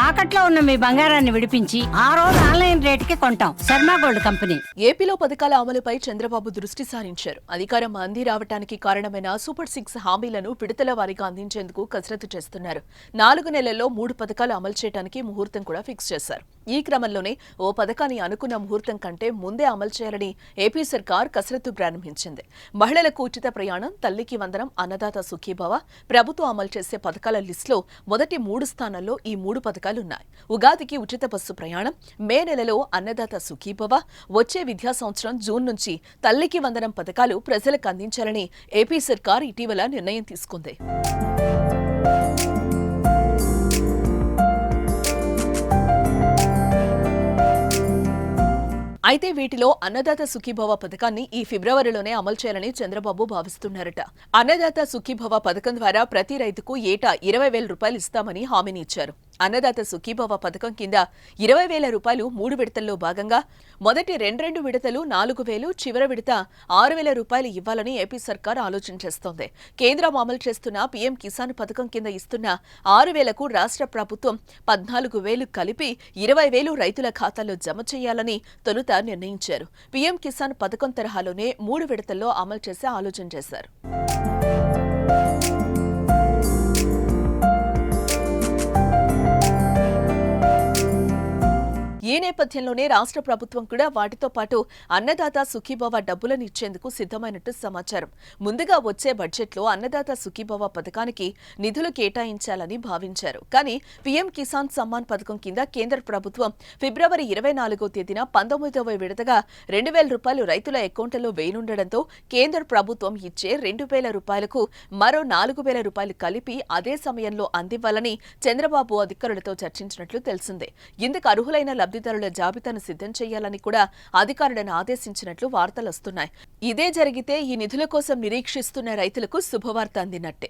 తాకట్లో ఉన్న మీ బంగారాన్ని విడిపించి ఆ రోజు ఆన్లైన్ రేటుకి కొంటాం. Sharma gold company. ఏపీలో పథకాల అమలుపై చంద్రబాబు దృష్టి సారించారు. అధికారం అంది రావటానికి కారణమైన సూపర్ 6 హామీలను విడతల వారీగా అందించేందుకు కసరత్తు చేస్తున్నారు. 4 నెలల్లో 3 పథకాలు అమలు చేయడానికి ముహూర్తం కూడా ఫిక్స్ చేశారు. ఈ క్రమంలోనే ఓ పథకాన్ని అనుకున్న ముహూర్తం కంటే ముందే అమలు చేయాలని ఏపీ సర్కార్ కసరత్తు ప్రారంభించింది. మహిళలకు ఉచిత ప్రయాణం, తల్లికి వందనం, అన్నదాత సుఖీభవ ప్రభుత్వం అమలు చేసే పథకాల లిస్టులో మొదటి 3 స్థానాల్లో ఈ 3 పథకాలున్నాయి. ఉగాదికి ఉచిత బస్సు ప్రయాణం, మే నెలలో అన్నదాత సుఖీభవ, వచ్చే విద్యా సంవత్సరం జూన్ నుంచి తల్లికి వందనం పథకాలు ప్రజలకు అందించాలని ఏపీ సర్కార్ ఇటీవల నిర్ణయం తీసుకుంది. అయితే వీటిలో అన్నదాత సుఖీభవ పథకాన్ని ఈ ఫిబ్రవరిలోనే అమలు చేయాలని చంద్రబాబు భావిస్తున్నారట. అన్నదాత సుఖీభవ పథకం ద్వారా ప్రతి రైతుకు ఏటా 20,000 రూపాయలు ఇస్తామని హామీని ఇచ్చారు. అన్నదాత సుఖీభవ పథకం కింద 20,000 రూపాయలు 3 విడతల్లో భాగంగా మొదటి 2 విడతలు 4,000, చివరి విడత 6,000 రూపాయలు ఇవ్వాలని ఏపీ సర్కార్ ఆలోచన చేస్తోంది. కేంద్రం అమలు చేస్తున్న పీఎం కిసాన్ పథకం కింద ఇస్తున్న 6,000కు రాష్ట్ర ప్రభుత్వం 14,000 కలిపి 20,000 రైతుల ఖాతాల్లో జమ చేయాలని తొలుత నిర్ణయించారు. పీఎం కిసాన్ పథకం తరహాలోనే 3 విడతల్లో అమలు చేసే ఆలోచన చేశారు. ఈ నేపథ్యంలోనే రాష్ట్ర ప్రభుత్వం కూడా వాటితో పాటు అన్నదాత సుఖీభవ డబ్బులను ఇచ్చేందుకు సిద్ధమైనట్టు సమాచారం. ముందుగా వచ్చే బడ్జెట్లో అన్నదాత సుఖీభవ పథకానికి నిధులు కేటాయించాలని భావించారు. కానీ పీఎం కిసాన్ సమ్మాన్ పథకం కింద కేంద్ర ప్రభుత్వం ఫిబ్రవరి 24వ తేదీన 19వ విడతగా 2,000 రూపాయలు రైతుల అకౌంట్లలో వేయనుండటంతో కేంద్ర ప్రభుత్వం ఇచ్చే 2,000 రూపాయలకు మరో 4,000 రూపాయలు కలిపి అదే సమయంలో అందివ్వాలని చంద్రబాబు అధికారులతో చర్చించినట్లు తెలిసిందే. ఇందుకు అర్హులైన లబ్ధిదారుల జాబితాను సిద్ధం చేయాలని కూడా అధికారులను ఆదేశించినట్లు వార్తలొస్తున్నాయి. ఇదే జరిగితే ఈ నిధుల కోసం నిరీక్షిస్తున్న రైతులకు శుభవార్త అందినట్టే.